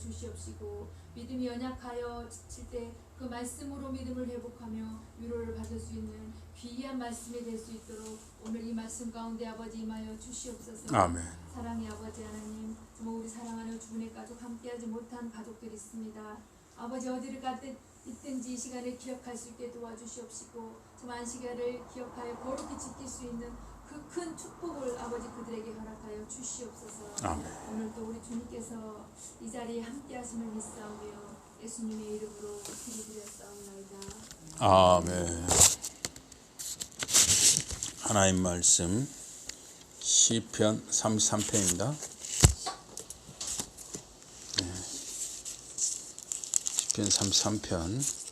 주시옵시고 믿음이 연약하여 지칠 때 그 말씀으로 믿음을 회복하며 위로를 받을 수 있는 귀한 말씀이 될 수 있도록 오늘 이 말씀 가운데 아버지 임하여 주시옵소서. 아멘. 사랑의 아버지 하나님, 정말 우리 사랑하는 두 분의 가족 함께하지 못한 가족들이 있습니다. 아버지 어디를 가든 있든지 이 시간을 기억할 수 있게 도와주시옵시고 정말 안식일을 기억하여 거룩히 지킬 수 있는 그 큰 축복을 아버지 그들에게 허락하여 주시옵소서. 아멘. 오늘도 우리 주님께서 이 자리에 함께하심을 믿사오며 예수님의 이름으로 기도드렸사옵나이다. 아멘. 하나님 말씀 시편 33편입니다. 시편 33편.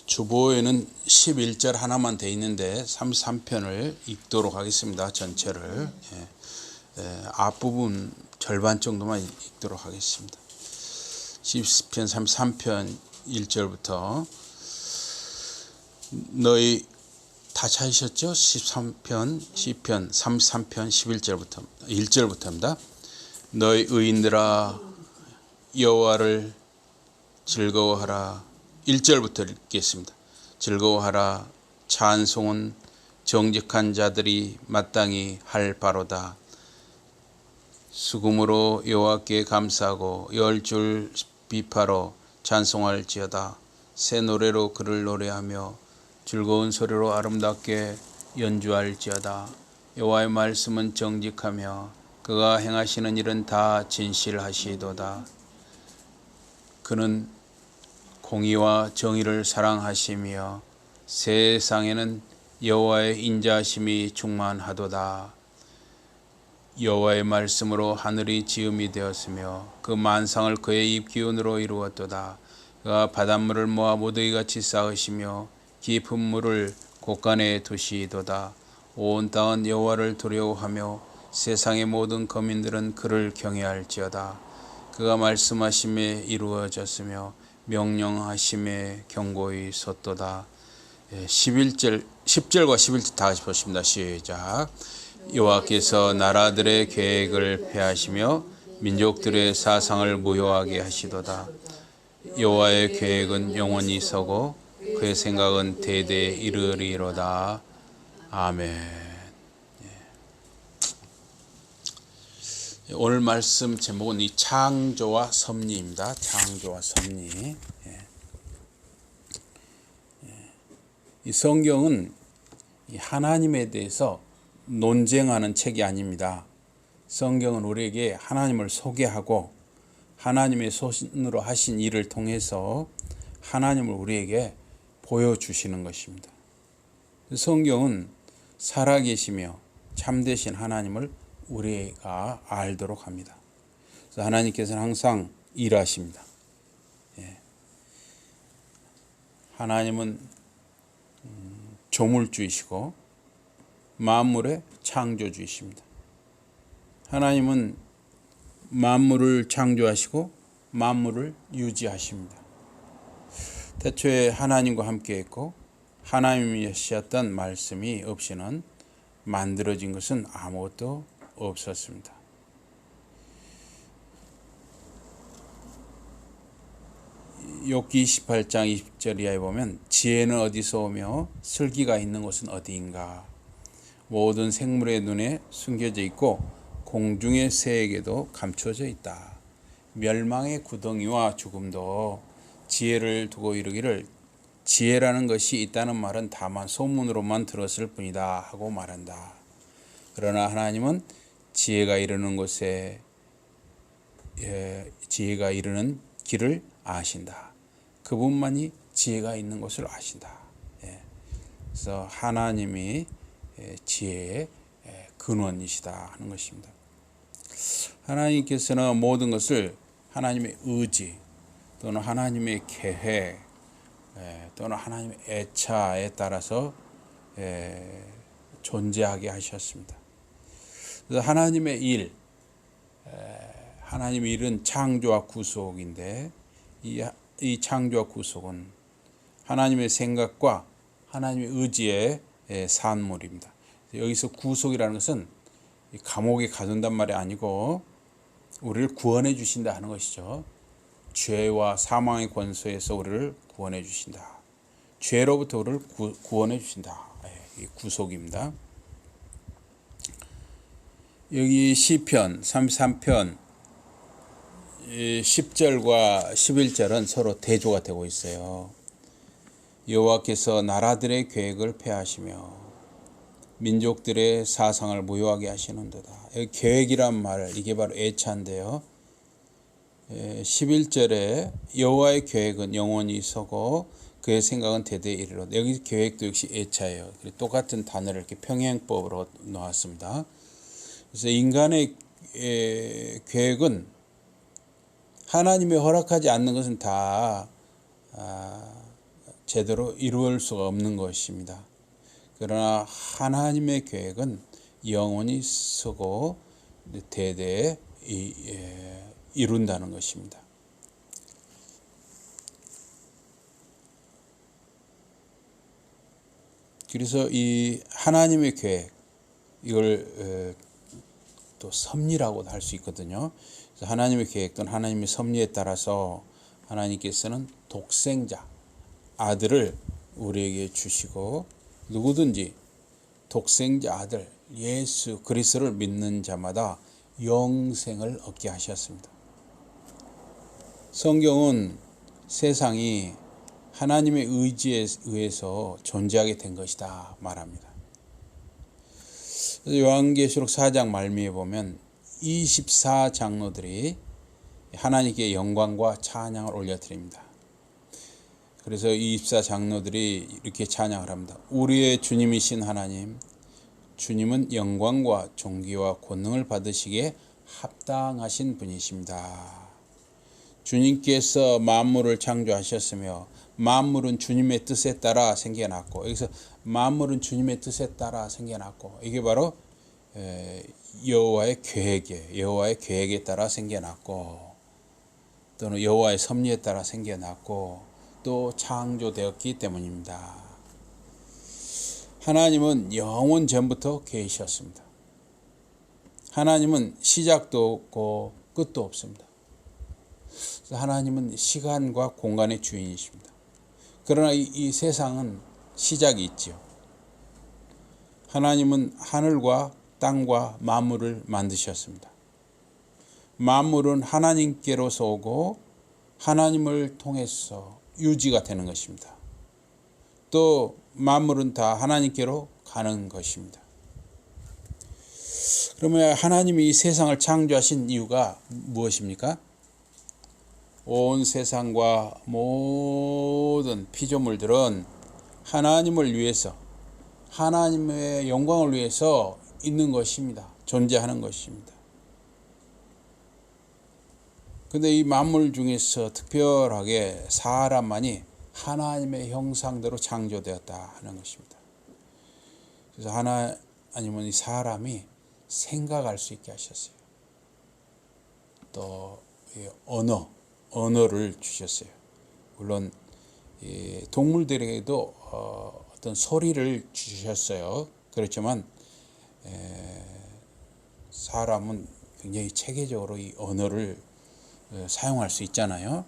주보에는 11절 하나만 돼 있는데 33편을 읽도록 하겠습니다. 전체를. 앞부분 절반 정도만 읽도록 하겠습니다. 시편 33편 1절부터 너희 다 찾으셨죠? 13편 시편 33편 11절부터 1절부터입니다. 너희 의인들아 여호와를 즐거워하라. 1절부터 읽겠습니다. 즐거워하라. 찬송은 정직한 자들이 마땅히 할 바로다. 수금으로 여호와께 감사하고 열줄 비파로 찬송할지어다. 새 노래로 그를 노래하며 즐거운 소리로 아름답게 연주할지어다. 여호와의 말씀은 정직하며 그가 행하시는 일은 다 진실하시도다. 그는 공의와 정의를 사랑하시며 세상에는 여호와의 인자하심이 충만하도다. 여호와의 말씀으로 하늘이 지음이 되었으며 그 만상을 그의 입 기운으로 이루었도다. 그가 바닷물을 모아 무더기같이 쌓으시며 깊은 물을 곳간에 두시도다. 온 땅은 여호와를 두려워하며 세상의 모든 거민들은 그를 경외할지어다. 그가 말씀하심에 이루어졌으며 명령하심에 경고히 섰도다. 10절과 11절 다 같이 보십니다. 시작. 여호와께서 나라들의 계획을 폐하시며 민족들의 사상을 무효하게 하시도다. 여호와의 계획은 영원히 서고 그의 생각은 대대에 이르리로다. 아멘. 오늘 말씀 제목은 이 창조와 섭리입니다. 창조와 섭리. 이 성경은 하나님에 대해서 논쟁하는 책이 아닙니다. 성경은 우리에게 하나님을 소개하고 하나님의 손으로 하신 일을 통해서 하나님을 우리에게 보여주시는 것입니다. 성경은 살아계시며 참되신 하나님을 우리가 알도록 합니다. 그래서 하나님께서는 항상 일하십니다. 하나님은 조물주이시고 만물의 창조주이십니다. 하나님은 만물을 창조하시고 만물을 유지하십니다. 태초에 하나님과 함께 했고 하나님이 하셨던 말씀이 없이는 만들어진 것은 아무것도 없었습니다. 욥기 28장 20절 이하에 보면 지혜는 어디서 오며 슬기가 있는 곳은 어디인가. 모든 생물의 눈에 숨겨져 있고 공중의 새에게도 감춰져 있다. 멸망의 구덩이와 죽음도 지혜를 두고 이르기를 지혜라는 것이 있다는 말은 다만 소문으로만 들었을 뿐이다 하고 말한다. 그러나 하나님은 지혜가 이르는 곳에 지혜가 이르는 길을 아신다. 그분만이 지혜가 있는 곳을 아신다. 그래서 하나님이 지혜의 근원이시다 하는 것입니다. 하나님께서는 모든 것을 하나님의 의지 또는 하나님의 계획 또는 하나님의 애차에 따라서 존재하게 하셨습니다. 그래서 하나님의 일, 하나님의 일은 창조와 구속인데 이 창조와 구속은 하나님의 생각과 하나님의 의지의 산물입니다. 여기서 구속이라는 것은 감옥에 가둔단 말이 아니고 우리를 구원해 주신다 하는 것이죠. 죄와 사망의 권세에서 우리를 구원해 주신다. 죄로부터 우리를 구원해 주신다. 이 구속입니다. 여기 시편 33편 10절과 11절은 서로 대조가 되고 있어요. 여호와께서 나라들의 계획을 폐하시며 민족들의 사상을 무효하게 하시는도다. 여기 계획이란 말, 이게 바로 애차인데요. 11절에 여호와의 계획은 영원히 서고 그의 생각은 대대에 이르러. 여기 계획도 역시 애차예요. 똑같은 단어를 이렇게 평행법으로 놓았습니다. 그래서 인간의 계획은 하나님이 허락하지 않는 것은 다 제대로 이루을 수가 없는 것입니다. 그러나 하나님의 계획은 영원히 서고 대대에 이룬다는 것입니다. 그래서 이 하나님의 계획, 이걸 또 섭리라고도 할 수 있거든요. 그래서 하나님의 계획 또는 하나님의 섭리에 따라서 하나님께서는 독생자, 아들을 우리에게 주시고 누구든지 독생자 아들 예수 그리스도를 믿는 자마다 영생을 얻게 하셨습니다. 성경은 세상이 하나님의 의지에 의해서 존재하게 된 것이다 말합니다. 요한계시록 4장 말미에 보면 24장로들이 하나님께 영광과 찬양을 올려드립니다. 그래서 24장로들이 이렇게 찬양을 합니다. 우리의 주님이신 하나님, 주님은 영광과 존귀와 권능을 받으시기에 합당하신 분이십니다. 주님께서 만물을 창조하셨으며 만물은 주님의 뜻에 따라 생겨났고, 여기서 만물은 주님의 뜻에 따라 생겨났고, 이게 바로 여호와의 계획이에요. 여호와의 계획에 따라 생겨났고, 또는 여호와의 섭리에 따라 생겨났고, 또 창조되었기 때문입니다. 하나님은 영원 전부터 계셨습니다. 하나님은 시작도 없고 끝도 없습니다. 하나님은 시간과 공간의 주인이십니다. 그러나 이 세상은 시작이 있죠. 하나님은 하늘과 땅과 만물을 만드셨습니다. 만물은 하나님께로서 오고 하나님을 통해서 유지가 되는 것입니다. 또 만물은 다 하나님께로 가는 것입니다. 그러면 하나님이 이 세상을 창조하신 이유가 무엇입니까? 온 세상과 모든 피조물들은 하나님을 위해서, 하나님의 영광을 위해서 있는 것입니다. 존재하는 것입니다. 근데 이 만물 중에서 특별하게 사람만이 하나님의 형상대로 창조되었다 하는 것입니다. 그래서 하나님은 이 사람이 생각할 수 있게 하셨어요. 또 언어를 주셨어요. 물론 동물들에게도 어떤 소리를 주셨어요. 그렇지만 사람은 굉장히 체계적으로 이 언어를 사용할 수 있잖아요.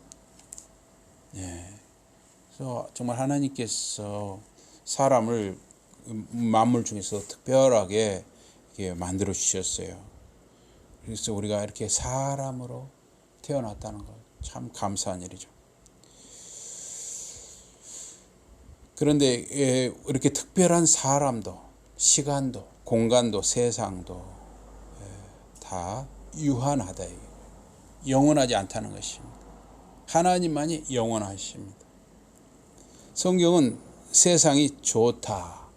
그래서 정말 하나님께서 사람을 만물 중에서 특별하게 만들어 주셨어요. 그래서 우리가 이렇게 사람으로 태어났다는 것 참 감사한 일이죠. 그런데 이렇게 특별한 사람도, 시간도, 공간도, 세상도 다 유한하다. 영원하지 않다는 것입니다. 하나님만이 영원하십니다. 성경은 세상이 좋다,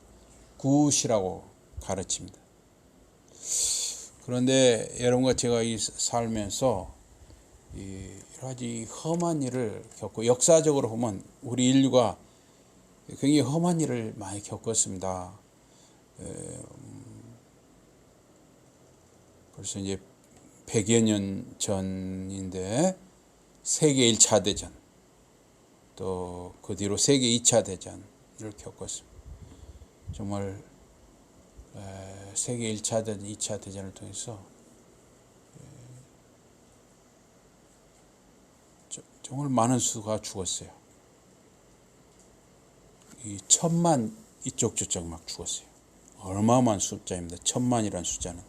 굿이라고 가르칩니다. 그런데 여러분과 제가 살면서 여러 가지 험한 일을 겪고, 역사적으로 보면 우리 인류가 굉장히 험한 일을 많이 겪었습니다. 벌써 이제 100여 년 전인데 세계 1차 대전, 또 그 뒤로 세계 2차 대전을 겪었습니다. 정말 세계 1차 대전, 2차 대전을 통해서 정말 많은 수가 죽었어요. 이 1000만 이쪽 저쪽 막 죽었어요. 어마어마한 숫자입니다. 1000만이라는 숫자는.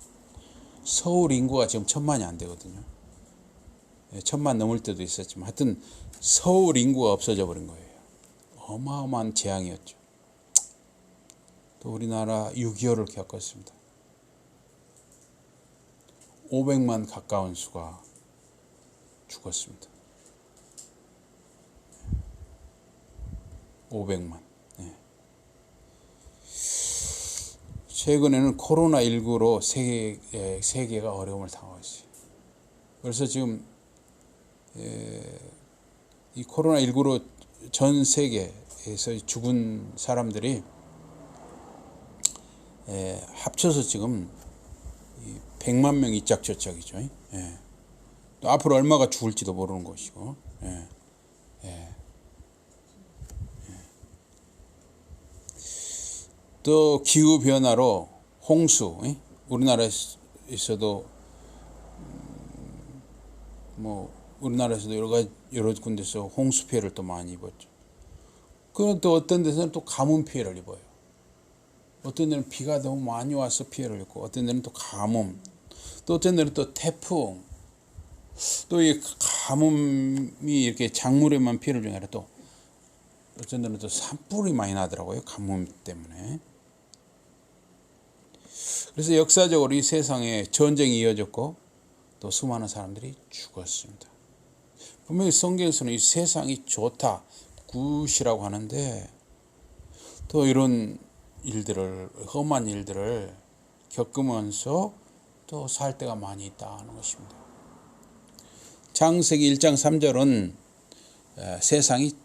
서울 인구가 지금 1000만이 안 되거든요. 1000만 넘을 때도 있었지만 하여튼 서울 인구가 없어져 버린 거예요. 어마어마한 재앙이었죠. 또 우리나라 6.25를 겪었습니다. 500만 가까운 수가 죽었습니다. 500만. 최근에는 코로나19로 세계가 어려움을 당하고 있어요. 그래서 지금 이 코로나19로 전 세계에서 죽은 사람들이 합쳐서 지금 100만 명 이짝저짝이죠. 또 앞으로 얼마가 죽을지도 모르는 것이고. 또 기후 변화로 홍수, 우리나라에서도 뭐 우리나라에서도 여러 군데서 홍수 피해를 또 많이 입었죠. 그건 또 어떤 데서는 또 가뭄 피해를 입어요. 어떤 데는 비가 너무 많이 와서 피해를 입고, 어떤 데는 또 가뭄, 또 어떤 데는 또 태풍, 또 이 가뭄이 이렇게 작물에만 피해를 주는 게 아니라 또 어떤 데는 또 산불이 많이 나더라고요. 가뭄 때문에. 그래서 역사적으로 이 세상에 전쟁이 이어졌고 또 수많은 사람들이 죽었습니다. 분명히 성경에서는 이 세상이 좋다, 굿이라고 하는데 또 이런 일들을, 험한 일들을 겪으면서 또 살 때가 많이 있다는 것입니다. 창세기 1장 3절은 세상이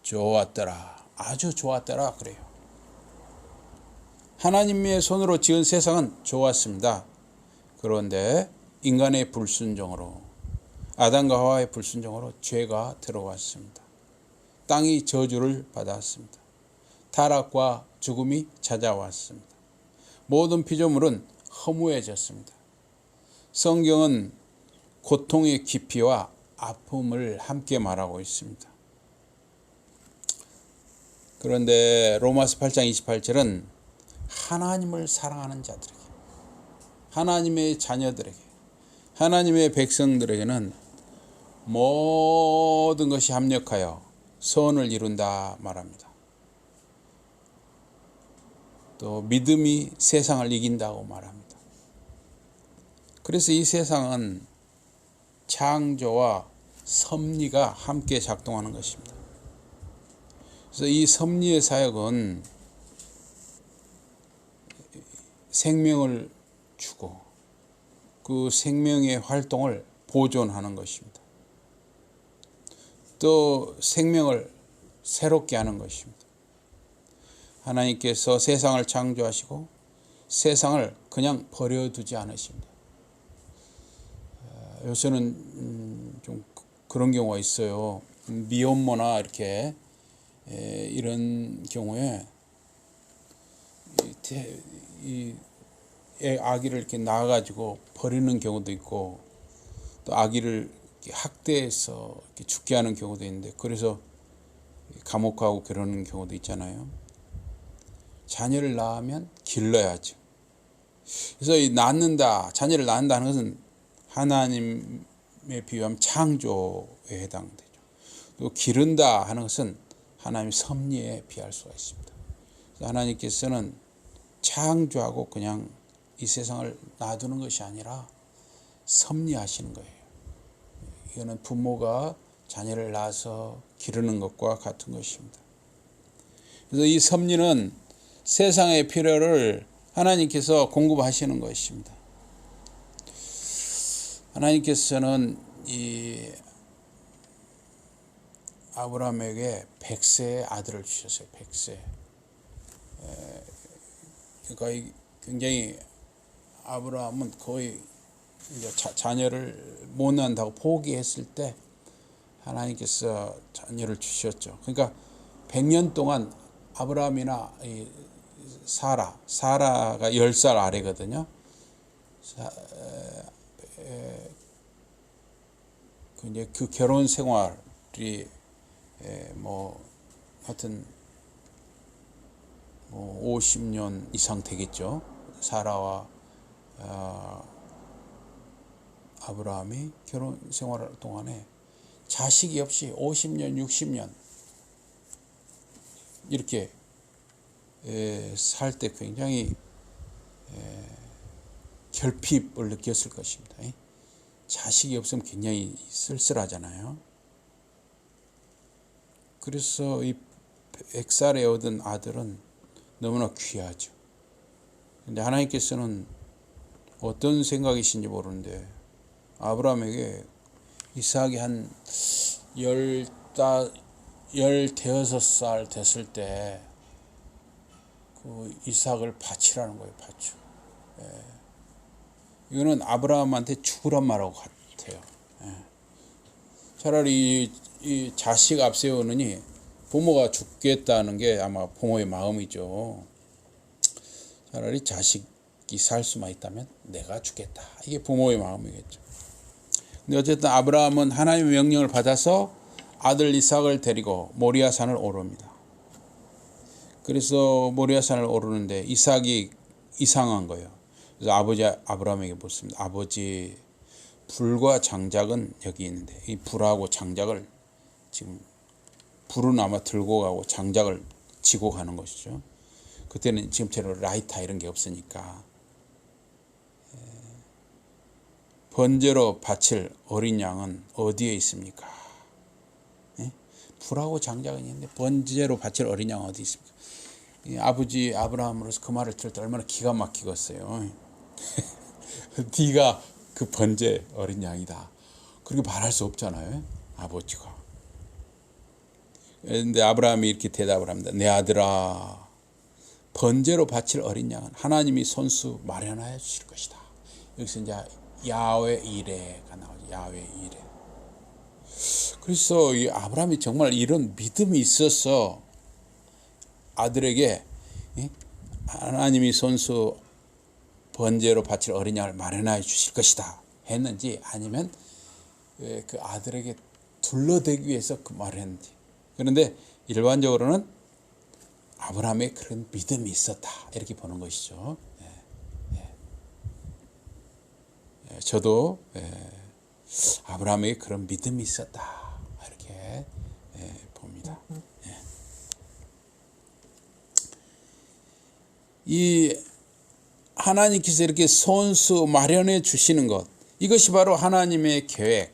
좋았더라, 아주 좋았더라 그래요. 하나님의 손으로 지은 세상은 좋았습니다. 그런데 인간의 불순종으로, 아담과 하와의 불순종으로 죄가 들어왔습니다. 땅이 저주를 받았습니다. 타락과 죽음이 찾아왔습니다. 모든 피조물은 허무해졌습니다. 성경은 고통의 깊이와 아픔을 함께 말하고 있습니다. 그런데 로마서 8장 28절은 하나님을 사랑하는 자들에게, 하나님의 자녀들에게, 하나님의 백성들에게는 모든 것이 합력하여 선을 이룬다 말합니다. 또 믿음이 세상을 이긴다고 말합니다. 그래서 이 세상은 창조와 섭리가 함께 작동하는 것입니다. 그래서 이 섭리의 사역은 생명을 주고 그 생명의 활동을 보존하는 것입니다. 또 생명을 새롭게 하는 것입니다. 하나님께서 세상을 창조하시고 세상을 그냥 버려두지 않으십니다. 요새는 좀 그런 경우가 있어요. 미혼모나 이렇게 이런 경우에 이 아기를 이렇게 낳아가지고 버리는 경우도 있고, 또 아기를 학대해서 이렇게 죽게 하는 경우도 있는데, 그래서 감옥 가고 그러는 경우도 있잖아요. 자녀를 낳으면 길러야죠. 그래서 이 자녀를 낳는다 하는 것은 하나님에 비유하면 창조에 해당되죠. 또 기른다 하는 것은 하나님의 섭리에 비할 수가 있습니다. 하나님께서는 창조하고 그냥 이 세상을 놔두는 것이 아니라 섭리하시는 거예요. 이거는 부모가 자녀를 낳아서 기르는 것과 같은 것입니다. 그래서 이 섭리는 세상의 필요를 하나님께서 공급하시는 것입니다. 하나님께서는 이 아브라함에게 100세의 아들을 주셨어요. 100세. 그러니까 굉장히 아브라함은 거의 이제 자녀를 못 낳는다고 포기했을 때 하나님께서 자녀를 주셨죠. 그러니까 100년 동안 아브라함이나 사라가 10살 아래거든요. 이제 그 결혼 생활이 뭐 하여튼 뭐 50년 이상 되겠죠. 사라와 아브라함이 결혼 생활 동안에 자식이 없이 50년, 60년 이렇게 살 때 굉장히 결핍을 느꼈을 것입니다. 자식이 없으면 굉장히 쓸쓸하잖아요. 그래서 이 100살에 얻은 아들은 너무나 귀하죠. 근데 하나님께서는 어떤 생각이신지 모르는데 아브라함에게 이삭이 한 16살 됐을 때 그 이삭을 바치라는 거예요. 바쳐. 이거는 아브라함한테 죽으란 말하고 같아요. 차라리 이 자식 앞세우느니 부모가 죽겠다는 게 아마 부모의 마음이죠. 차라리 자식이 살 수만 있다면 내가 죽겠다. 이게 부모의 마음이겠죠. 근데 어쨌든 아브라함은 하나님의 명령을 받아서 아들 이삭을 데리고 모리아산을 오릅니다. 그래서 모리아산을 오르는데 이삭이 이상한 거예요. 그래서 아버지 아브라함에게 묻습니다. 아버지, 불과 장작은 여기 있는데 이 불하고 장작을 지금 불은 아마 들고 가고 장작을 지고 가는 것이죠. 그때는 지금처럼 라이터 이런 게 없으니까 번제로 바칠 어린 양은 어디에 있습니까? 불하고 장작은 있는데 번제로 바칠 어린 양은 어디 있습니까? 아버지 아브라함으로서 그 말을 들을 때 얼마나 기가 막히겠어요. 네가 그 번제 어린 양이다. 그렇게 말할 수 없잖아요. 아버지가. 그런데 아브라함이 이렇게 대답을 합니다. 내 아들아, 번제로 바칠 어린 양은 하나님이 손수 마련하여 주실 것이다. 여기서 이제 야훼 이레가 나오죠. 야훼 이레. 그래서 이 아브라함이 정말 이런 믿음이 있어서 아들에게 하나님이 손수 번제로 바칠 어린 양을 마련하여 주실 것이다 했는지, 아니면 그 아들에게 둘러대기 위해서 그 말을 했는지. 그런데 일반적으로는 아브라함의 그런 믿음이 있었다 이렇게 보는 것이죠. 저도 아브라함에게 그런 믿음이 있었다 이렇게 봅니다. 이 하나님께서 이렇게 손수 마련해 주시는 것, 이것이 바로 하나님의 계획,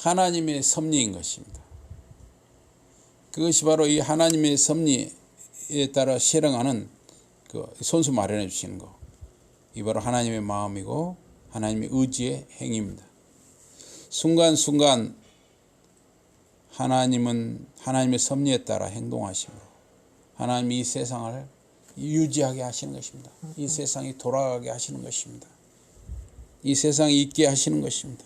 하나님의 섭리인 것입니다. 그것이 바로 이 하나님의 섭리에 따라 실행하는 그 손수 마련해 주시는 것, 이 바로 하나님의 마음이고 하나님의 의지의 행위입니다. 순간순간 하나님은 하나님의 섭리에 따라 행동하심으로 하나님이 이 세상을 유지하게 하시는 것입니다. 이 세상이 돌아가게 하시는 것입니다. 이 세상이 있게 하시는 것입니다.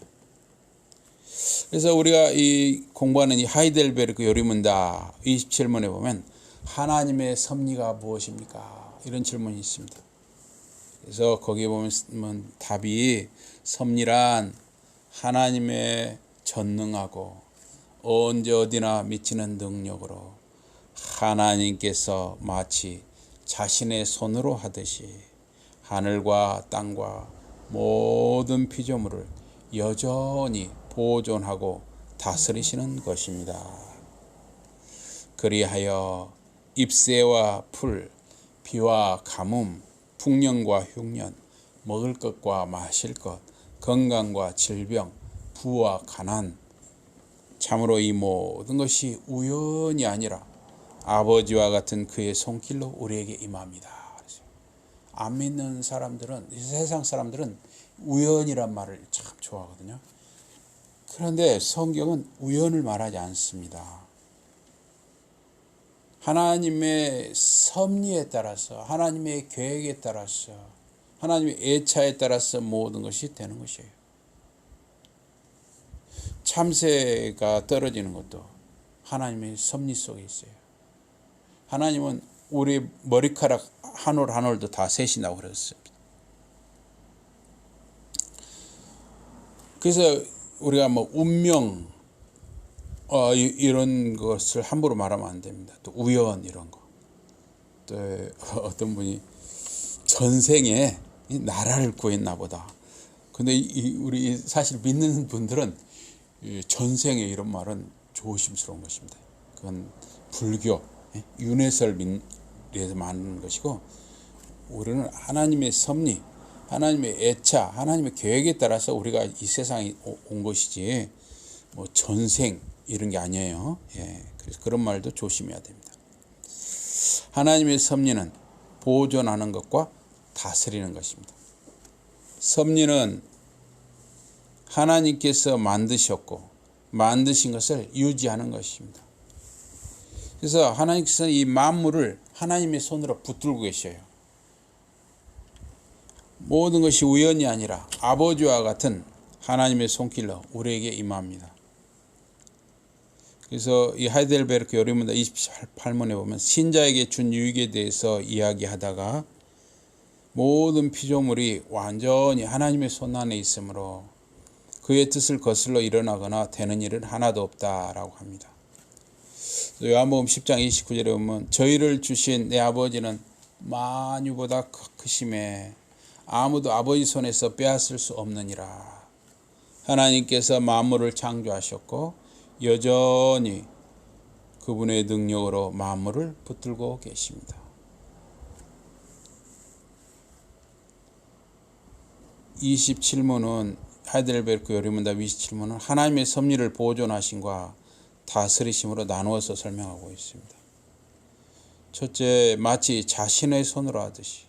그래서 우리가 이 공부하는 이 하이델베르크 요리문답 27문에 보면 하나님의 섭리가 무엇입니까? 이런 질문이 있습니다. 그래서 거기에 보면 답이 섭리란 하나님의 전능하고 언제 어디나 미치는 능력으로 하나님께서 마치 자신의 손으로 하듯이 하늘과 땅과 모든 피조물을 여전히 보존하고 다스리시는 것입니다. 그리하여 잎새와 풀, 비와 가뭄, 풍년과 흉년, 먹을 것과 마실 것, 건강과 질병, 부와 가난, 참으로 이 모든 것이 우연이 아니라 아버지와 같은 그의 손길로 우리에게 임합니다. 안 믿는 사람들은, 세상 사람들은 우연이란 말을 참 좋아하거든요. 그런데 성경은 우연을 말하지 않습니다. 하나님의 섭리에 따라서, 하나님의 계획에 따라서, 하나님의 예차에 따라서 모든 것이 되는 것이에요. 참새가 떨어지는 것도 하나님의 섭리 속에 있어요. 하나님은 우리 머리카락 한 올 한 올도 다 세신다고 그랬습니다. 그래서 우리가 뭐 운명 이런 것을 함부로 말하면 안 됩니다. 또 우연 이런 거. 또 어떤 분이 전생에 나라를 구했나 보다. 근데 우리 사실 믿는 분들은 전생에 이런 말은 조심스러운 것입니다. 그건 불교, 윤회설에서 말하는 것이고, 우리는 하나님의 섭리, 하나님의 애차, 하나님의 계획에 따라서 우리가 이 세상에 온 것이지, 뭐 전생 이런 게 아니에요. 그래서 그런 말도 조심해야 됩니다. 하나님의 섭리는 보존하는 것과 다스리는 것입니다. 섭리는 하나님께서 만드셨고 만드신 것을 유지하는 것입니다. 그래서 하나님께서는 이 만물을 하나님의 손으로 붙들고 계셔요. 모든 것이 우연이 아니라 아버지와 같은 하나님의 손길로 우리에게 임합니다. 그래서 이 하이델베르크 요리문답 28문에 보면 신자에게 준 유익에 대해서 이야기하다가 모든 피조물이 완전히 하나님의 손 안에 있으므로 그의 뜻을 거슬러 일어나거나 되는 일은 하나도 없다라고 합니다. 요한복음 10장 29절에 보면 저희를 주신 내 아버지는 만유보다 크심에 아무도 아버지 손에서 빼앗을 수 없느니라. 하나님께서 만물을 창조하셨고 여전히 그분의 능력으로 만물을 붙들고 계십니다. 27문은 하이델베르크 요리문답 27문은 하나님의 섭리를 보존하심과 다스리심으로 나누어서 설명하고 있습니다. 첫째, 마치 자신의 손으로 하듯이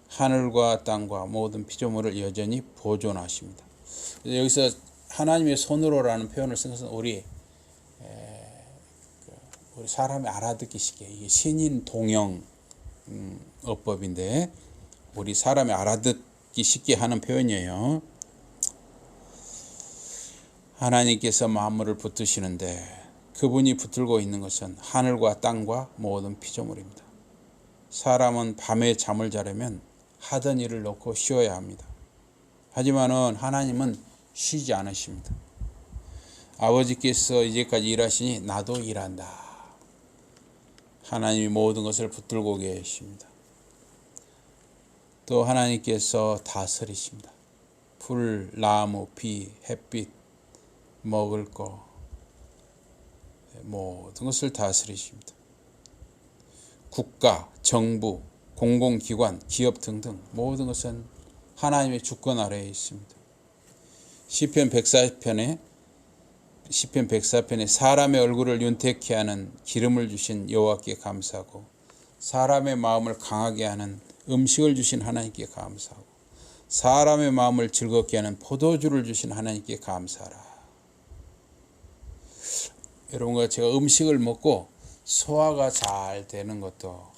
하늘과 땅과 모든 피조물을 여전히 보존하십니다. 여기서 하나님의 손으로라는 표현을 쓴 것은 우리 사람이 알아듣기 쉽게, 이게 신인 동형 어법인데 우리 사람이 알아듣기 쉽게 하는 표현이에요. 하나님께서 만물을 붙드시는데 그분이 붙들고 있는 것은 하늘과 땅과 모든 피조물입니다. 사람은 밤에 잠을 자려면 하던 일을 놓고 쉬어야 합니다. 하지만은 하나님은 쉬지 않으십니다. 아버지께서 이제까지 일하시니 나도 일한다. 하나님이 모든 것을 붙들고 계십니다. 또 하나님께서 다스리십니다. 풀, 나무, 비, 햇빛, 먹을 거 모든 것을 다스리십니다. 국가, 정부, 공공기관, 기업 등등 모든 것은 하나님의 주권 아래에 있습니다. 시편 104편에 사람의 얼굴을 윤택케 하는 기름을 주신 여호와께 감사하고 사람의 마음을 강하게 하는 음식을 주신 하나님께 감사하고 사람의 마음을 즐겁게 하는 포도주를 주신 하나님께 감사하라. 여러분과 제가 음식을 먹고 소화가 잘 되는 것도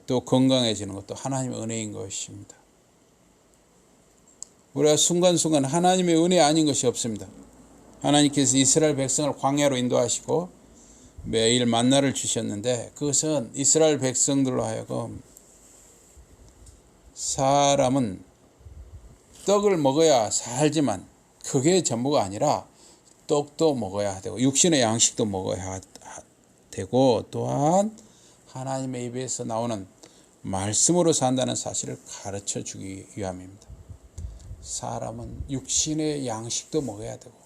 또 건강해지는 것도 하나님의 은혜인 것입니다. 우리가 순간순간 하나님의 은혜 아닌 것이 없습니다. 하나님께서 이스라엘 백성을 광야로 인도하시고 매일 만나를 주셨는데 그것은 이스라엘 백성들로 하여금 사람은 떡을 먹어야 살지만 그게 전부가 아니라 떡도 먹어야 되고 육신의 양식도 먹어야 되고 또한 하나님의 입에서 나오는 말씀으로 산다는 사실을 가르쳐 주기 위함입니다. 사람은 육신의 양식도 먹어야 되고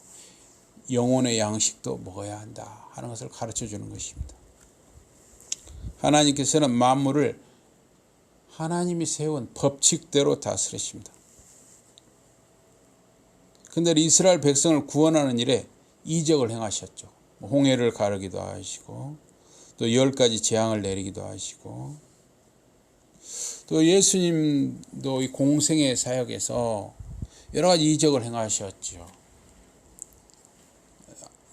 영혼의 양식도 먹어야 한다 하는 것을 가르쳐 주는 것입니다. 하나님께서는 만물을 하나님이 세운 법칙대로 다스리십니다. 그런데 이스라엘 백성을 구원하는 일에 이적을 행하셨죠. 홍해를 가르기도 하시고 또 10가지 재앙을 내리기도 하시고 또 예수님도 이 공생의 사역에서 여러 가지 이적을 행하셨죠.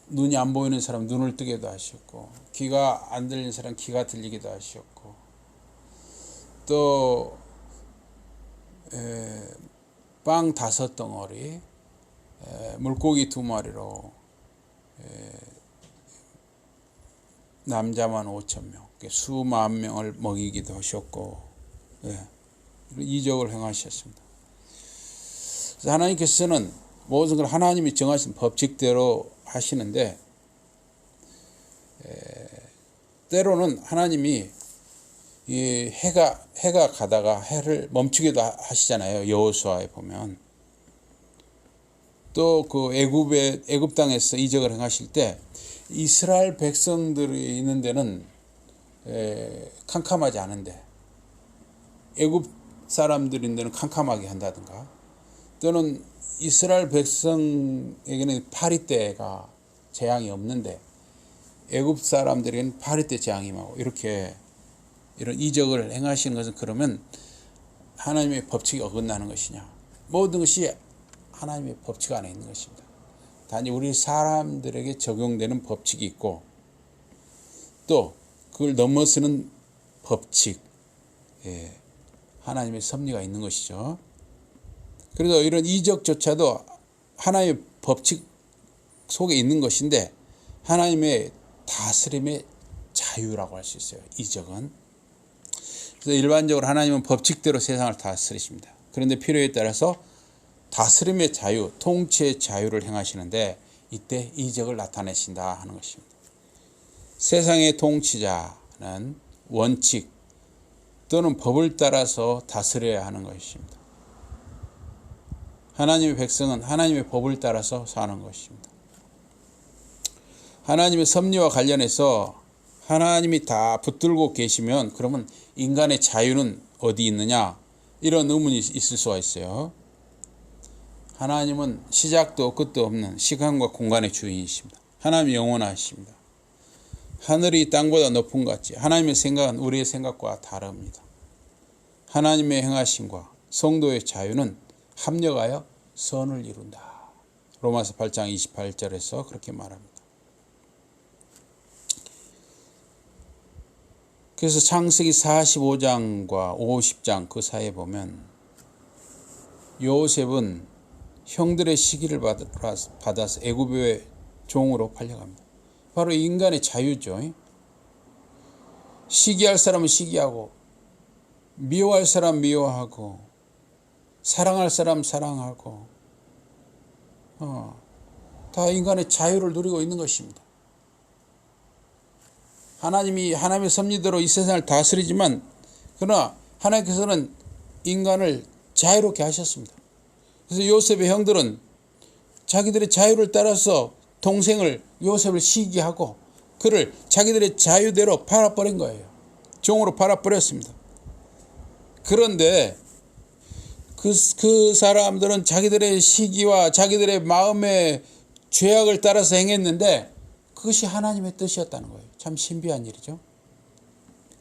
눈이 안 보이는 사람 눈을 뜨게도 하셨고 귀가 안 들리는 사람 귀가 들리기도 하셨고 또 빵 5덩어리 물고기 2마리로 남자만 5,000명, 수만 명을 먹이기도 하셨고, 예, 이적을 행하셨습니다. 그래서 하나님께서는 모든 걸 하나님이 정하신 법칙대로 하시는데, 때로는 하나님이 이 해가 가다가 해를 멈추기도 하시잖아요. 여호수아에 보면. 또 그 애굽 땅에서 이적을 행하실 때 이스라엘 백성들이 있는 데는 캄캄하지 않은데 애굽 사람들인 데는 캄캄하게 한다든가, 또는 이스라엘 백성에게는 파리떼가 재앙이 없는데 애굽 사람들에게는 파리떼 재앙이 임하고, 이렇게 이런 이적을 행하시는 것은 그러면 하나님의 법칙이 어긋나는 것이냐? 모든 것이 하나님의 법칙 안에 있는 것입니다. 단지 우리 사람들에게 적용되는 법칙이 있고, 또 그걸 넘어서는 법칙, 하나님의 섭리가 있는 것이죠. 그래서 이런 이적조차도 하나님의 법칙 속에 있는 것인데 하나님의 다스림의 자유라고 할 수 있어요. 이적은. 그래서 일반적으로 하나님은 법칙대로 세상을 다스리십니다. 그런데 필요에 따라서 다스림의 자유, 통치의 자유를 행하시는데 이때 이적을 나타내신다 하는 것입니다. 세상의 통치자는 원칙 또는 법을 따라서 다스려야 하는 것입니다. 하나님의 백성은 하나님의 법을 따라서 사는 것입니다. 하나님의 섭리와 관련해서 하나님이 다 붙들고 계시면 그러면 인간의 자유는 어디 있느냐, 이런 의문이 있을 수가 있어요. 하나님은 시작도 끝도 없는 시간과 공간의 주인이십니다. 하나님이 영원하십니다. 하늘이 땅보다 높은 것 같이 하나님의 생각은 우리의 생각과 다릅니다. 하나님의 행하심과 성도의 자유는 합력하여 선을 이룬다. 로마서 8장 28절에서 그렇게 말합니다. 그래서 창세기 45장과 50장 그 사이에 보면 요셉은 형들의 시기를 받아서 애굽의 종으로 팔려갑니다. 바로 인간의 자유죠. 시기할 사람은 시기하고, 미워할 사람 미워하고, 사랑할 사람 사랑하고, 다 인간의 자유를 누리고 있는 것입니다. 하나님의 섭리대로 이 세상을 다스리지만, 그러나 하나님께서는 인간을 자유롭게 하셨습니다. 그래서 요셉의 형들은 자기들의 자유를 따라서 요셉을 시기하고 그를 자기들의 자유대로 팔아버린 거예요. 종으로 팔아버렸습니다. 그런데 그 사람들은 자기들의 시기와 자기들의 마음의 죄악을 따라서 행했는데 그것이 하나님의 뜻이었다는 거예요. 참 신비한 일이죠.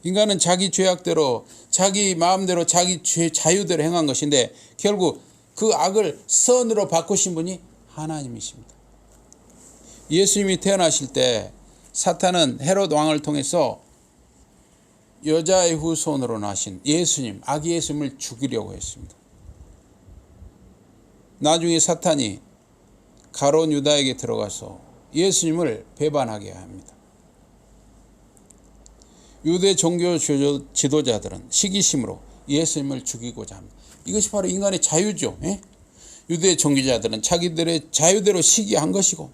인간은 자기 죄악대로, 자기 마음대로, 자기 자유대로 행한 것인데 결국 그 악을 선으로 바꾸신 분이 하나님이십니다. 예수님이 태어나실 때 사탄은 헤롯 왕을 통해서 여자의 후손으로 나신 예수님, 아기 예수님을 죽이려고 했습니다. 나중에 사탄이 가룟 유다에게 들어가서 예수님을 배반하게 합니다. 유대 종교 지도자들은 시기심으로 예수님을 죽이고자 합니다. 이것이 바로 인간의 자유죠. 유대 종교자들은 자기들의 자유대로 시기한 것이고,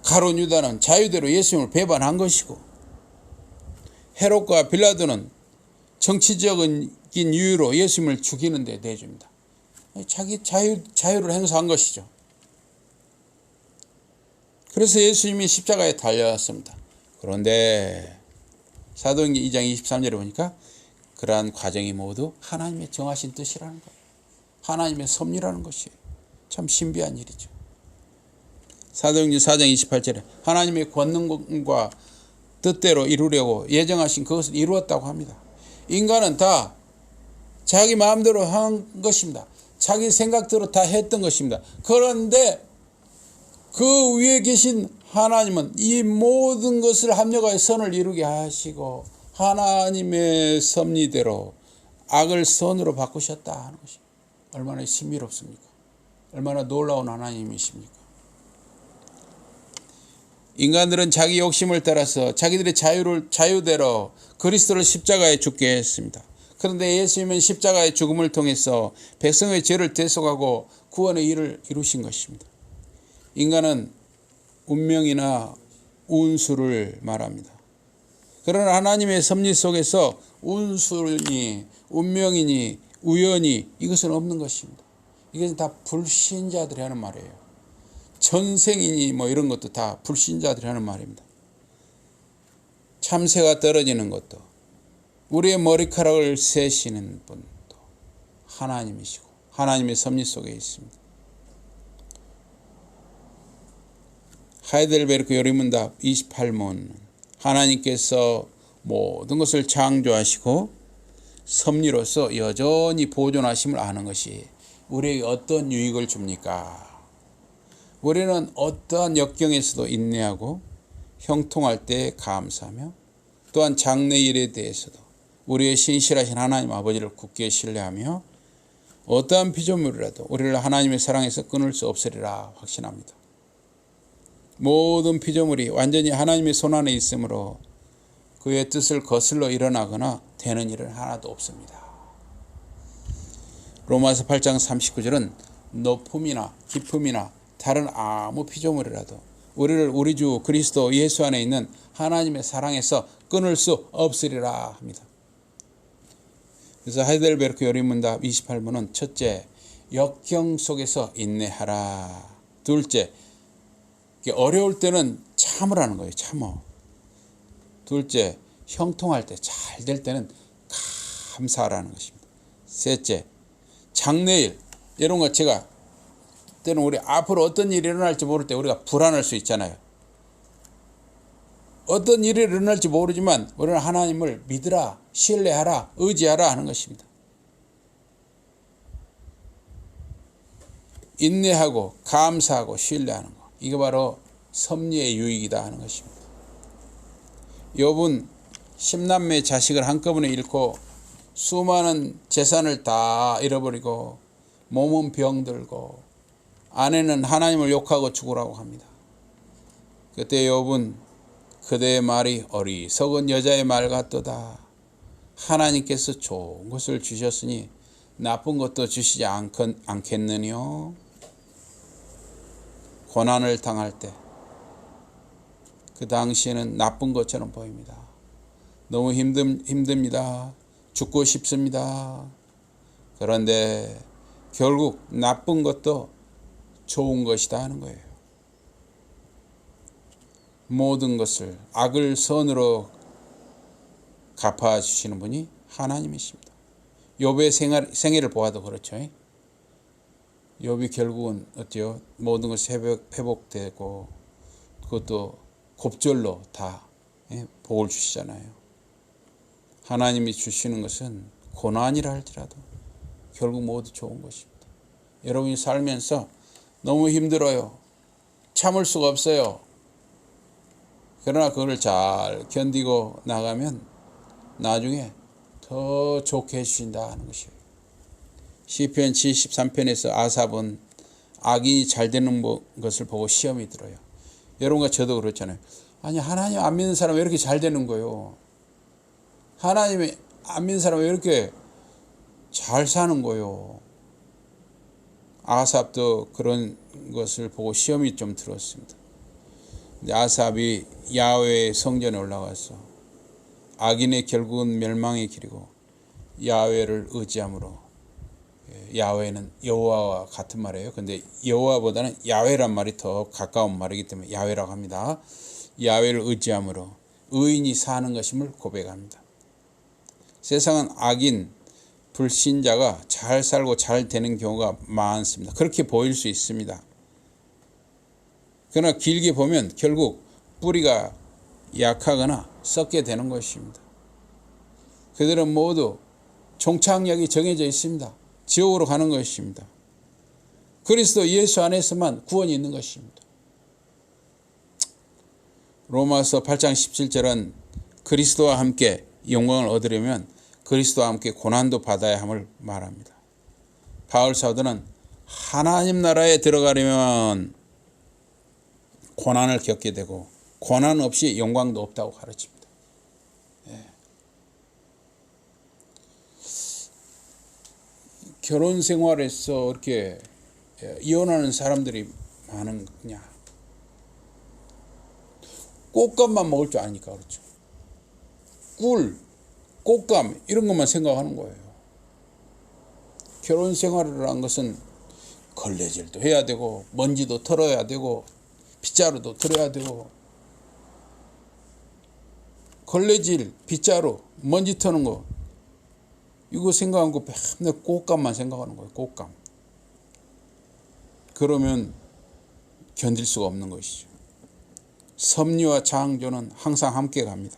가룟 유다는 자유대로 예수님을 배반한 것이고, 헤롯과 빌라도는 정치적인 이유로 예수님을 죽이는 데 내줍니다. 자기 자유를 행사한 것이죠. 그래서 예수님이 십자가에 달려왔습니다. 그런데 사도행전 2장 23절에 보니까 그러한 과정이 모두 하나님의 정하신 뜻이라는 거예요. 하나님의 섭리라는 것이에요. 참 신비한 일이죠. 사도행전 4장 28절에 하나님의 권능과 뜻대로 이루려고 예정하신 그것을 이루었다고 합니다. 인간은 다 자기 마음대로 한 것입니다. 자기 생각대로 다 했던 것입니다. 그런데 그 위에 계신 하나님은 이 모든 것을 합력하여 선을 이루게 하시고 하나님의 섭리대로 악을 선으로 바꾸셨다 하는 것이 얼마나 신비롭습니까? 얼마나 놀라운 하나님이십니까? 인간들은 자기 욕심을 따라서 자기들의 자유대로 그리스도를 십자가에 죽게 했습니다. 그런데 예수님은 십자가의 죽음을 통해서 백성의 죄를 대속하고 구원의 일을 이루신 것입니다. 인간은 운명이나 운수를 말합니다. 그러나 하나님의 섭리 속에서 운수니 운명이니 우연이 이것은 없는 것입니다. 이것은 다 불신자들이 하는 말이에요. 전생이니 뭐 이런 것도 다 불신자들이 하는 말입니다. 참새가 떨어지는 것도 우리의 머리카락을 세시는 분도 하나님이시고 하나님의 섭리 속에 있습니다. 하이델베르크 요리문답 28문 하나님께서 모든 것을 창조하시고 섭리로서 여전히 보존하심을 아는 것이 우리에게 어떤 유익을 줍니까? 우리는 어떠한 역경에서도 인내하고 형통할 때 감사하며 또한 장래일에 대해서도 우리의 신실하신 하나님 아버지를 굳게 신뢰하며 어떠한 피조물이라도 우리를 하나님의 사랑에서 끊을 수 없으리라 확신합니다. 모든 피조물이 완전히 하나님의 손안에 있으므로 그의 뜻을 거슬러 일어나거나 되는 일은 하나도 없습니다. 로마서 8장 39절은 높음이나 깊음이나 다른 아무 피조물이라도 우리를 우리 주 그리스도 예수 안에 있는 하나님의 사랑에서 끊을 수 없으리라 합니다. 그래서 하이델베르크 요리문답 28문은 첫째, 역경 속에서 인내하라. 둘째, 어려울 때는 참으라는 거예요. 참어. 둘째, 형통할 때, 잘 될 때는 감사하라는 것입니다. 셋째, 장래일. 이런 것 제가 때는 우리 앞으로 어떤 일이 일어날지 모를 때 우리가 불안할 수 있잖아요. 어떤 일이 일어날지 모르지만 우리는 하나님을 믿으라, 신뢰하라, 의지하라 하는 것입니다. 인내하고 감사하고 신뢰하는 것. 이게 바로 섭리의 유익이다 하는 것입니다. 욥은 10남매 자식을 한꺼번에 잃고 수많은 재산을 다 잃어버리고 몸은 병들고 아내는 하나님을 욕하고 죽으라고 합니다. 그때 욥은 그대의 말이 어리석은 여자의 말 같도다. 하나님께서 좋은 것을 주셨으니 나쁜 것도 주시지 않겠느뇨. 고난을 당할 때 그 당시에는 나쁜 것처럼 보입니다. 너무 힘듭니다. 죽고 싶습니다. 그런데 결국 나쁜 것도 좋은 것이다 하는 거예요. 모든 것을 악을 선으로 갚아주시는 분이 하나님이십니다. 욥의 생애를 보아도 그렇죠. 욥이 결국은 어때요? 모든 것이 회복되고 그것도 곱절로 다 복을 주시잖아요. 하나님이 주시는 것은 고난이라 할지라도 결국 모두 좋은 것입니다. 여러분이 살면서 너무 힘들어요. 참을 수가 없어요. 그러나 그걸 잘 견디고 나가면 나중에 더 좋게 해주신다 하는 것이에요. 시편 73편에서 아삽은 악인이 잘 되는 것을 보고 시험이 들어요. 여러분과 저도 그렇잖아요. 아니 하나님 안 믿는 사람 왜 이렇게 잘 되는 거예요? 하나님 안 믿는 사람 왜 이렇게 잘 사는 거예요? 아삽도 그런 것을 보고 시험이 좀 들었습니다. 근데 아삽이 야훼의 성전에 올라가서 악인의 결국은 멸망의 길이고 야훼를 의지함으로, 야훼는 여호와와 같은 말이에요. 근데 여호와보다는 야훼란 말이 더 가까운 말이기 때문에 야훼라고 합니다. 야훼를 의지함으로 의인이 사는 것임을 고백합니다. 세상은 악인, 불신자가 잘 살고 잘 되는 경우가 많습니다. 그렇게 보일 수 있습니다. 그러나 길게 보면 결국 뿌리가 약하거나 썩게 되는 것입니다. 그들은 모두 종착역이 정해져 있습니다. 지옥으로 가는 것입니다. 그리스도 예수 안에서만 구원이 있는 것입니다. 로마서 8장 17절은 그리스도와 함께 영광을 얻으려면 그리스도와 함께 고난도 받아야 함을 말합니다. 바울 사도는 하나님 나라에 들어가려면 고난을 겪게 되고 고난 없이 영광도 없다고 가르칩니다. 결혼 생활에서 이렇게 이혼하는 사람들이 많은 거냐? 꽃감만 먹을 줄 아니까 그렇죠. 꿀, 꽃감 이런 것만 생각하는 거예요. 결혼 생활을 한 것은 걸레질도 해야 되고 먼지도 털어야 되고 빗자루도 들어야 되고 걸레질, 빗자루, 먼지 터는 거 이거 생각한 거 맨날 꽃감만 생각하는 거예요. 꽃감. 그러면 견딜 수가 없는 것이죠. 섭리와 창조는 항상 함께 갑니다.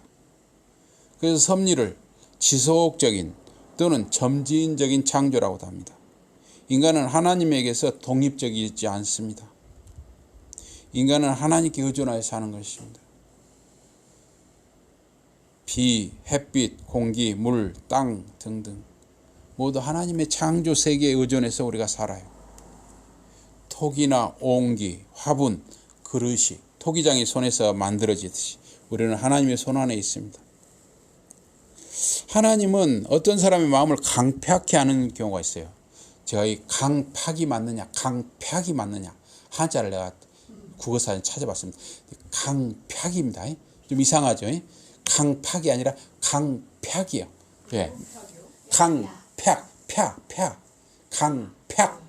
그래서 섭리를 지속적인 또는 점진적인 창조라고도 합니다. 인간은 하나님에게서 독립적이지 않습니다. 인간은 하나님께 의존하여 사는 것입니다. 비, 햇빛, 공기, 물, 땅 등등 모두 하나님의 창조 세계에 의존해서 우리가 살아요. 톡이나 옹기, 화분, 그릇이 토기장의 손에서 만들어지듯이 우리는 하나님의 손 안에 있습니다. 하나님은 어떤 사람의 마음을 강팍해 하는 경우가 있어요. 제가 이 강팍이 맞느냐 강팍이 맞느냐 한자를 내가 국어사전 찾아봤습니다. 강팍입니다. 좀 이상하죠. 강팍이 아니라 강팍이요. 예. 강팍, 강팍.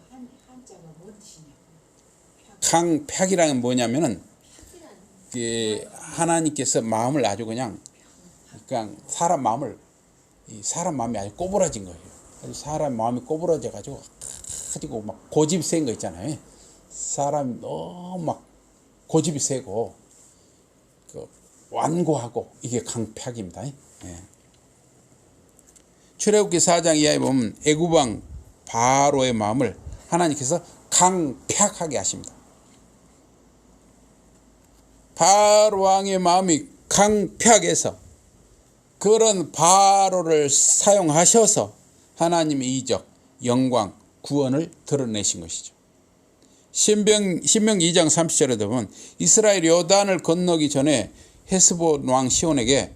강팍이라는 뭐냐면은 하나님께서 마음을 아주 그냥 사람 마음이 아주 꼬부라진 거예요. 아주 사람 마음이 꼬부라져 가지고 막 고집이 센 거 있잖아요. 사람이 너무 막 고집이 세고 완고하고 이게 강팍입니다. 예. 출애굽기 4장 이하에 보면 애굽왕 바로의 마음을 하나님께서 강팍하게 하십니다. 바로 왕의 마음이 강팍해서 그런 바로를 사용하셔서 하나님의 이적, 영광, 구원을 드러내신 것이죠. 신명기 2장 30절에 보면 이스라엘 요단을 건너기 전에 헤스본 왕 시온에게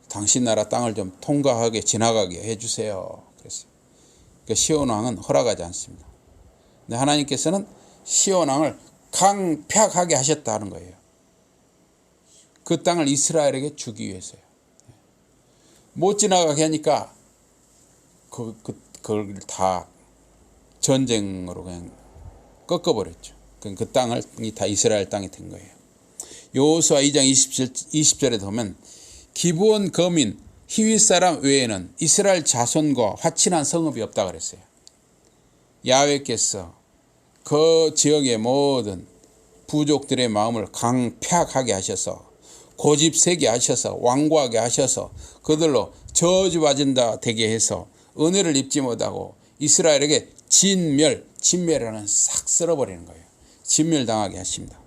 당신 나라 땅을 좀 통과하게 지나가게 해주세요. 그랬어요. 그러니까 시온 왕은 허락하지 않습니다. 근데 하나님께서는 시온 왕을 강팍하게 하셨다는 거예요. 그 땅을 이스라엘에게 주기 위해서요. 못 지나가게 하니까 그걸 다 전쟁으로 그냥 꺾어버렸죠. 그 땅이 다 이스라엘 땅이 된 거예요. 여호수아 2장 20절에 보면 기브온 거민 히윗 사람 외에는 이스라엘 자손과 화친한 성읍이 없다 그랬어요. 야훼께서 그 지역의 모든 부족들의 마음을 강팍하게 하셔서 고집세게 하셔서 완고하게 하셔서 그들로 저주받은다 되게 해서 은혜를 입지 못하고 이스라엘에게 진멸이라는 싹 쓸어버리는 거예요. 진멸당하게 하십니다.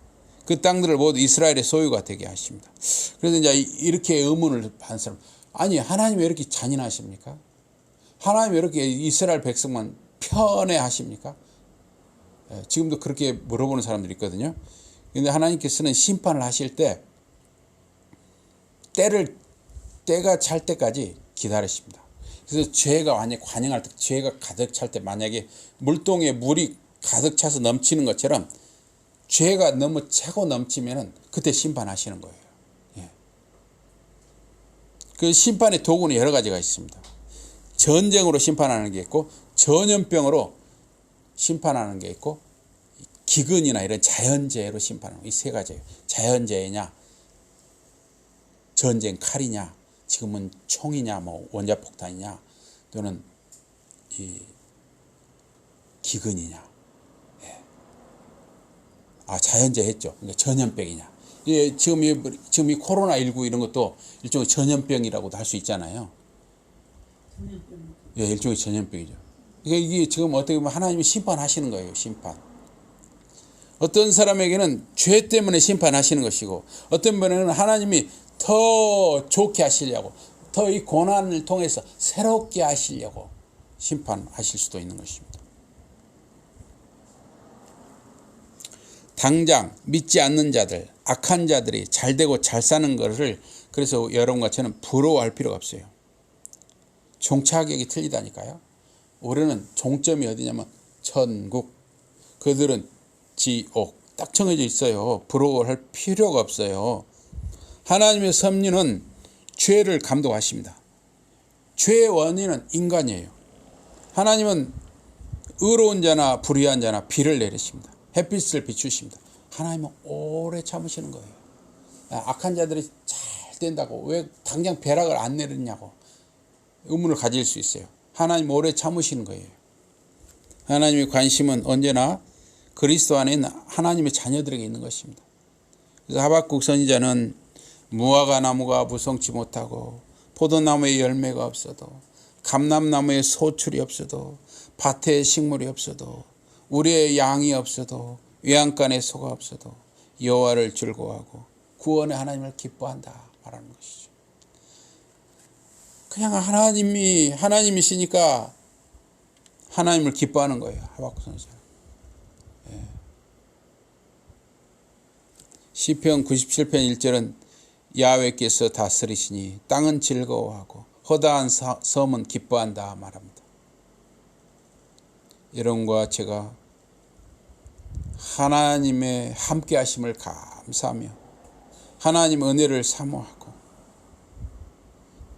그 땅들을 모두 이스라엘의 소유가 되게 하십니다. 그래서 이제 이렇게 의문을 한 사람, 아니 하나님 왜 이렇게 잔인하십니까? 하나님 왜 이렇게 이스라엘 백성만 편애하십니까? 지금도 그렇게 물어보는 사람들이 있거든요. 그런데 하나님께서는 심판을 하실 때 때가 찰 때까지 기다리십니다. 그래서 죄가 완전히 관영할 때, 죄가 가득 찰 때 만약에 물동에 물이 가득 차서 넘치는 것처럼 죄가 너무 차고 넘치면은 그때 심판하시는 거예요. 예. 그 심판의 도구는 여러 가지가 있습니다. 전쟁으로 심판하는 게 있고 전염병으로 심판하는 게 있고 기근이나 이런 자연재해로 심판하는 이 세 가지예요. 자연재해냐, 전쟁 칼이냐, 지금은 총이냐, 뭐 원자폭탄이냐, 또는 이 기근이냐. 예. 자연재해했죠. 그러니까 전염병이냐. 예, 지금 이 코로나19 이런 것도 일종의 전염병이라고도 할 수 있잖아요. 예, 일종의 전염병이죠. 그러니까 이게 지금 어떻게 보면 하나님이 심판하시는 거예요. 심판. 어떤 사람에게는 죄 때문에 심판하시는 것이고 어떤 분에게는 하나님이 더 좋게 하시려고 더 이 고난을 통해서 새롭게 하시려고 심판하실 수도 있는 것입니다. 당장 믿지 않는 자들, 악한 자들이 잘 되고 잘 사는 것을 그래서 여러분과 저는 부러워할 필요가 없어요. 종착역이 틀리다니까요. 우리는 종점이 어디냐면 천국, 그들은 지옥 딱 정해져 있어요. 부러워할 필요가 없어요. 하나님의 섭리는 죄를 감독하십니다. 죄의 원인은 인간이에요. 하나님은 의로운 자나 불의한 자나 비를 내리십니다. 햇빛을 비추십니다. 하나님은 오래 참으시는 거예요. 악한 자들이 잘 된다고 왜 당장 벼락을 안 내리냐고 의문을 가질 수 있어요. 하나님 오래 참으시는 거예요. 하나님의 관심은 언제나 그리스도 안에 있는 하나님의 자녀들에게 있는 것입니다. 그래서 하박국 선지자는 무화과 나무가 무성치 못하고 포도나무에 열매가 없어도 감람나무에 소출이 없어도 밭에 식물이 없어도 우리의 양이 없어도 외양간에 소가 없어도 여호와를 즐거워하고 구원의 하나님을 기뻐한다 말하는 것이죠. 그냥 하나님이시니까 하나님을 기뻐하는 거예요. 하박국 선지자. 시편 97편 1절은 야훼께서 다스리시니 땅은 즐거워하고 허다한 섬은 기뻐한다 말합니다. 여러분과 제가 하나님의 함께 하심을 감사하며 하나님 은혜를 사모하고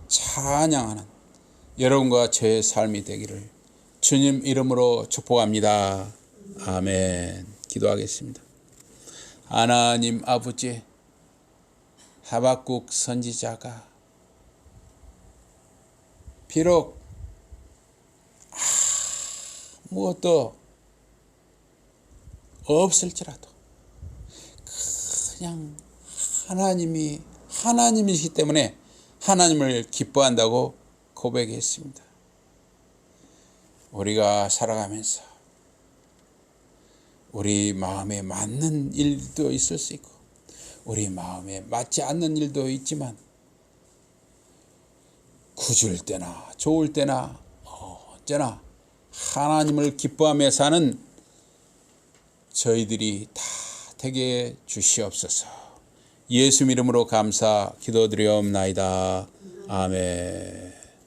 찬양하는 여러분과 제 삶이 되기를 주님 이름으로 축복합니다. 아멘. 기도하겠습니다. 하나님 아버지, 하박국 선지자가 비록 아무것도 없을지라도 그냥 하나님이시기 때문에 하나님을 기뻐한다고 고백했습니다. 우리가 살아가면서 우리 마음에 맞는 일도 있을 수 있고 우리 마음에 맞지 않는 일도 있지만 구줄 때나 좋을 때나 언제나 하나님을 기뻐하며 사는 저희들이 다 되게 주시옵소서. 예수 이름으로 감사 기도드리옵나이다. 아멘.